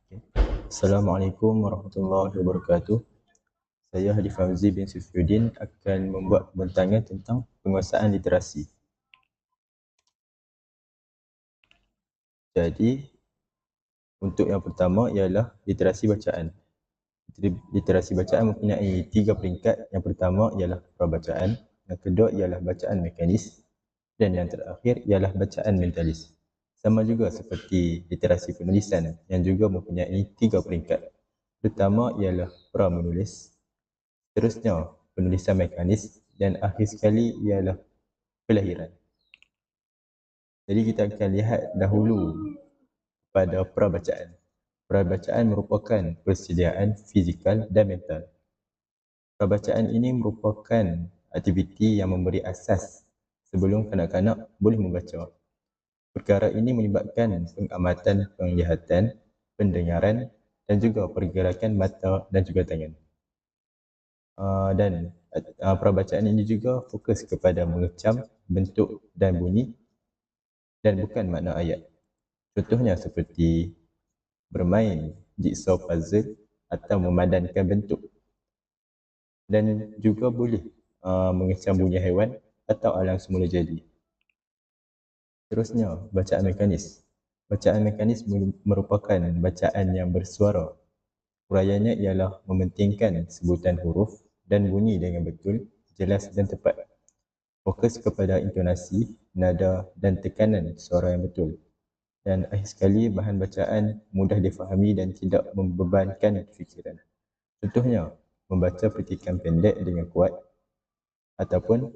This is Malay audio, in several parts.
Okay. Assalamualaikum warahmatullahi wabarakatuh. Saya Hadi Fauzi bin Sifruddin akan membuat pembentangan tentang penguasaan literasi. Jadi, untuk yang pertama ialah literasi bacaan. Literasi bacaan mempunyai 3 peringkat. Yang pertama ialah prabacaan, yang kedua ialah bacaan mekanis, dan yang terakhir ialah bacaan mentalis. Sama juga seperti literasi penulisan yang juga mempunyai 3 peringkat. Pertama ialah pra-menulis, seterusnya penulisan mekanis, dan akhir sekali ialah kelahiran. Jadi kita akan lihat dahulu pada prabacaan. Prabacaan merupakan persediaan fizikal dan mental. Prabacaan ini merupakan aktiviti yang memberi asas sebelum kanak-kanak boleh membaca. Perkara ini melibatkan pengamatan penglihatan, pendengaran dan juga pergerakan mata dan juga tangan. Dan prabacaan ini juga fokus kepada mengecam bentuk dan bunyi dan bukan makna ayat. Contohnya seperti bermain jigsaw puzzle atau memadankan bentuk, dan juga boleh mengecam bunyi haiwan atau alam semula jadi. Terusnya, bacaan mekanis. Bacaan mekanis merupakan bacaan yang bersuara. Uraiannya ialah mementingkan sebutan huruf dan bunyi dengan betul, jelas dan tepat. Fokus kepada intonasi, nada dan tekanan suara yang betul. Dan akhir sekali, bahan bacaan mudah difahami dan tidak membebankan fikiran. Contohnya, membaca petikan pendek dengan kuat ataupun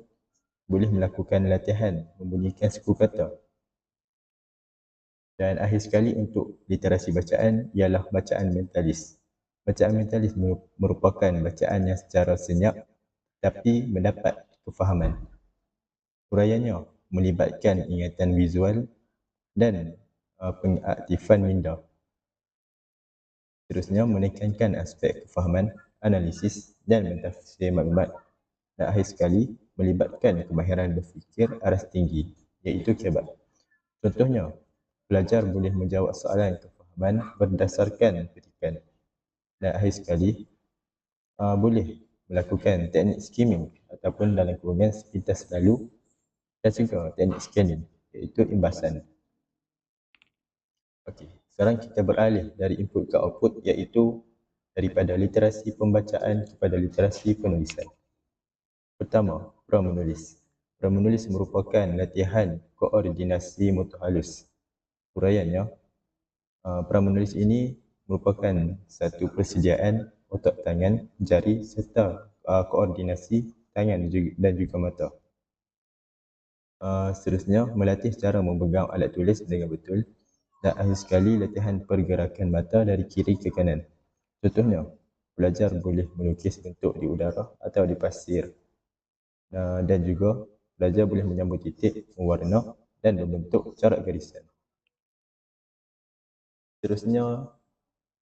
boleh melakukan latihan membunyikan suku kata. Dan akhir sekali untuk literasi bacaan ialah bacaan mentalis. Bacaan mentalis merupakan bacaan yang secara senyap tapi mendapat kefahaman. Uraiannya melibatkan ingatan visual dan pengaktifan minda. Seterusnya, menekankan aspek kefahaman, analisis dan mentafsir maklumat. Dan akhir sekali, melibatkan kemahiran berfikir aras tinggi, iaitu kebat. Contohnya, pelajar boleh menjawab soalan kefahaman berdasarkan petikan. Dan akhir sekali, boleh melakukan teknik skimming ataupun dalam kurungan sepintas lalu, dan juga teknik scanning, iaitu imbasan. Okey, sekarang kita beralih dari input ke output, iaitu daripada literasi pembacaan kepada literasi penulisan. Pertama, pra-menulis. Pra-menulis merupakan latihan koordinasi motor halus. Uraiannya, pra-menulis ini merupakan satu persediaan otak tangan, jari serta koordinasi tangan dan juga mata. Seterusnya, melatih cara memegang alat tulis dengan betul. Dan akhir sekali, latihan pergerakan mata dari kiri ke kanan. Contohnya, pelajar boleh melukis bentuk di udara atau di pasir. Dan juga, pelajar boleh menyambut titik, mewarna dan membentuk corak garisan. Seterusnya,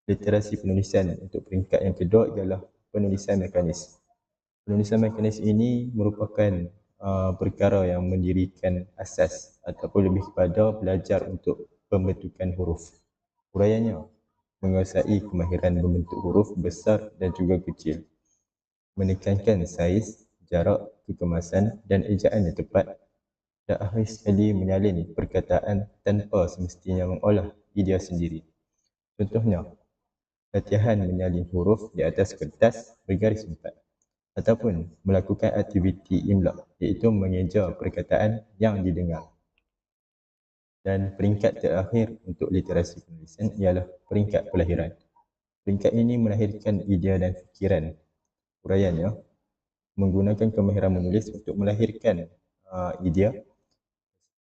literasi penulisan untuk peringkat yang kedua ialah penulisan mekanis. Penulisan mekanis ini merupakan perkara yang mendirikan asas ataupun lebih kepada belajar untuk pembentukan huruf. Uraiannya, menguasai kemahiran membentuk huruf besar dan juga kecil, menekankan saiz, jarak, kekemasan dan ejaan yang tepat, dan akhir sekali menyalin perkataan tanpa semestinya mengolah idea sendiri. Contohnya, latihan menyalin huruf di atas kertas bergaris empat, ataupun melakukan aktiviti imla, iaitu mengeja perkataan yang didengar. Dan peringkat terakhir untuk literasi penulisan ialah peringkat kelahiran. Peringkat ini melahirkan idea dan fikiran. Uraiannya, menggunakan kemahiran menulis untuk melahirkan idea.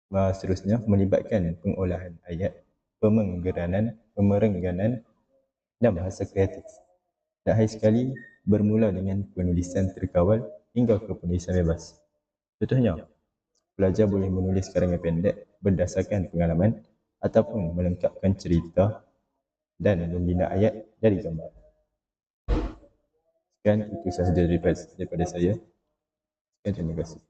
Seterusnya, melibatkan pengolahan ayat, pemerengganan dan bahasa kreatif. Dan akhir sekali, bermula dengan penulisan terkawal hingga ke penulisan bebas. Contohnya, pelajar boleh menulis karangan pendek berdasarkan pengalaman ataupun melengkapkan cerita dan membina ayat dari gambar. Sekian, itu sahaja daripada saya. Sekian, terima kasih.